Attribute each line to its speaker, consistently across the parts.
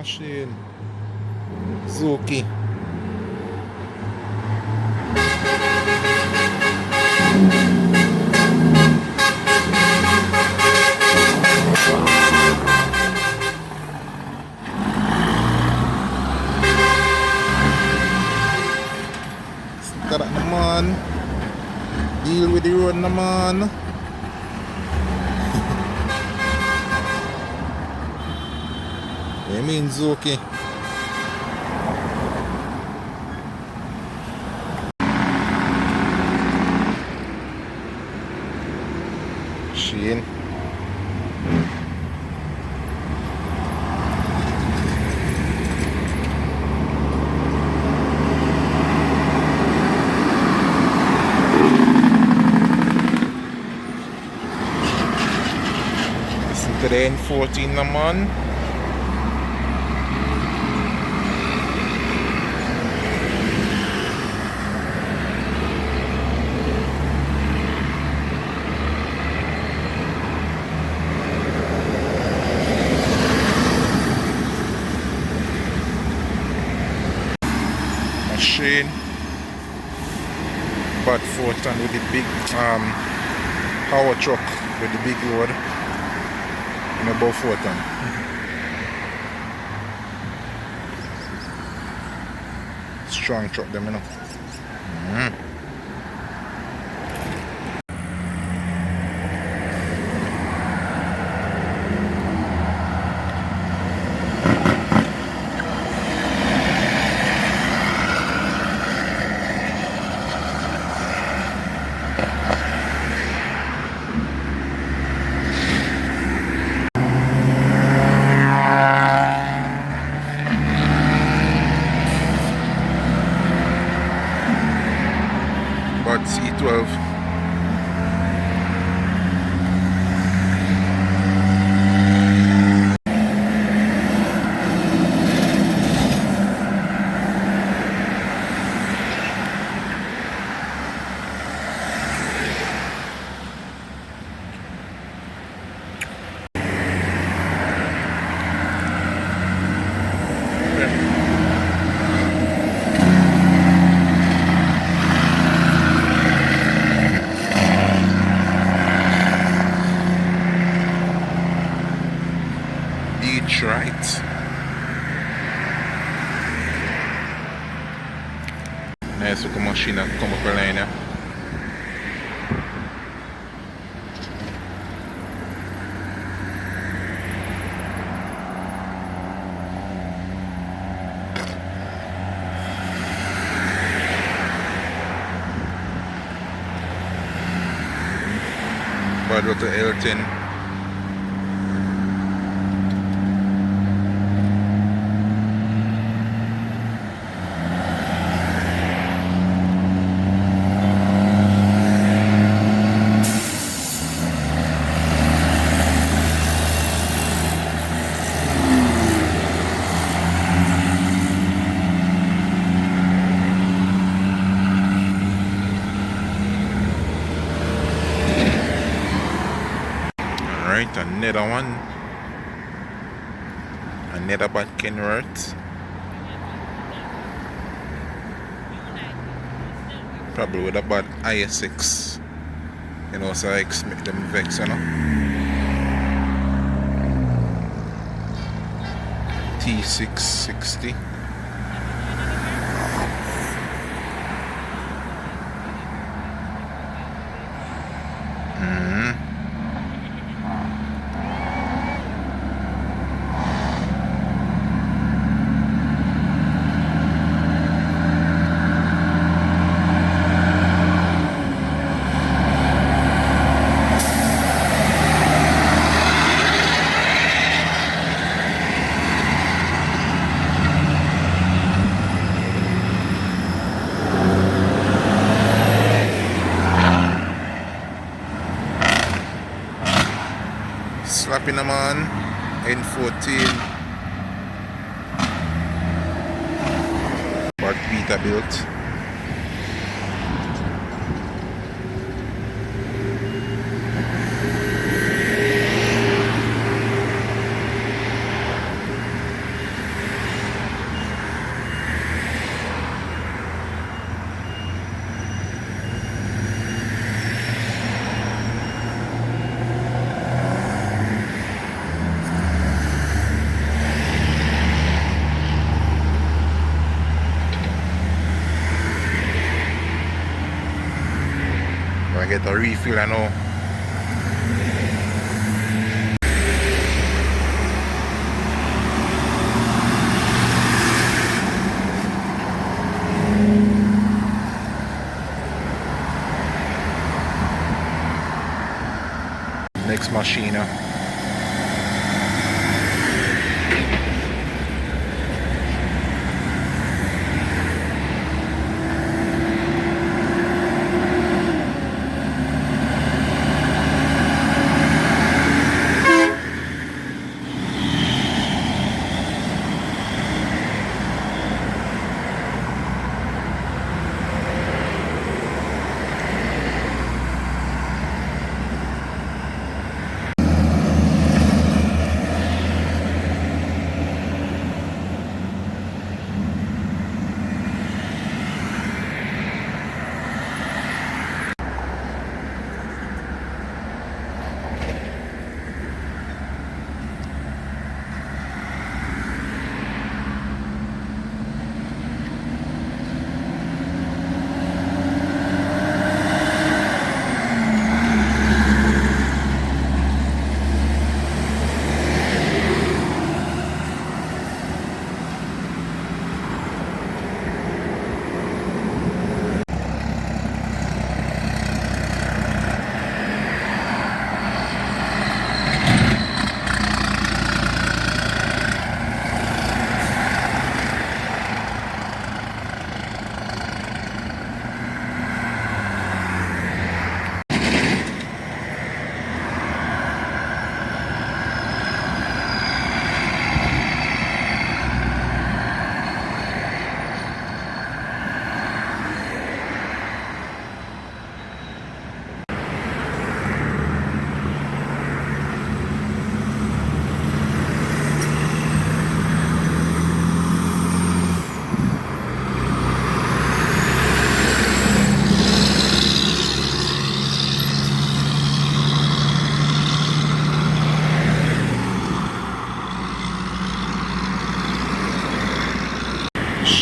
Speaker 1: machine. Zuki. Tara naman. Deal with the road naman. I mean Zuki. Sheen. Listen to the N14 naman. Machine. But Forton with the big power truck with the big load. And about Forton. Strong truck them, you know. But C12. Detroit. Nice looking machine that come up the line here. Bad with the L10. Alright, another one. Another bad Kenworth. Probably with a bad IS6. You know, so I make them vex, you know. T660. Slapping naman. N14. But Peterbilt. get a refill, I know. Next machine.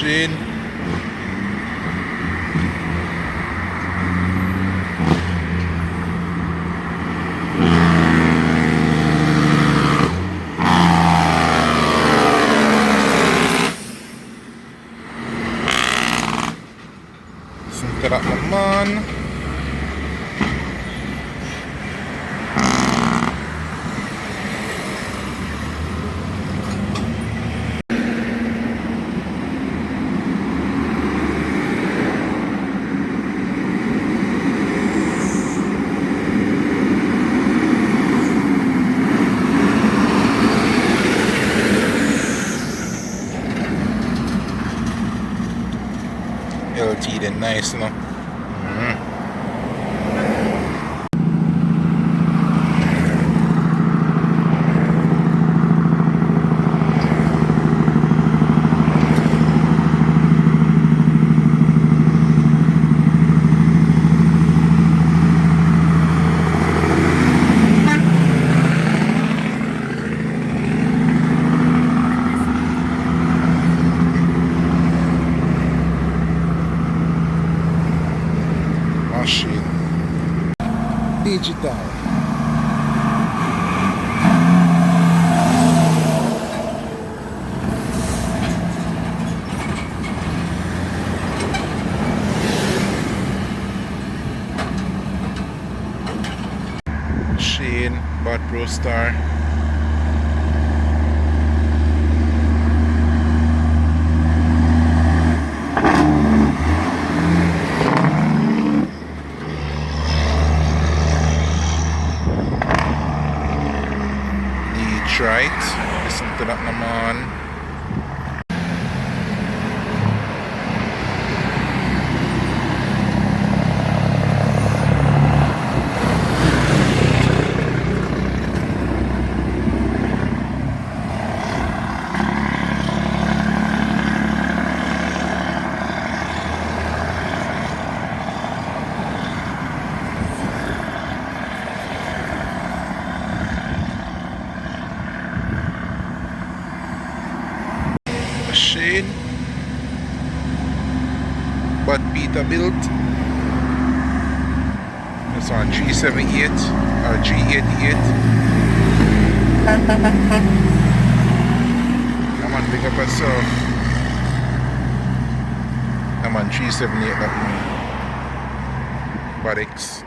Speaker 1: Machine. Singkarak naman. LT then nice, no? Machine. Digital. Machine, Bad Pro Star. Right, listen to that naman. Machine, but Peterbilt. It's on G78 or G88. Come on, big up yourself. I'm on G78 that one. Buttocks.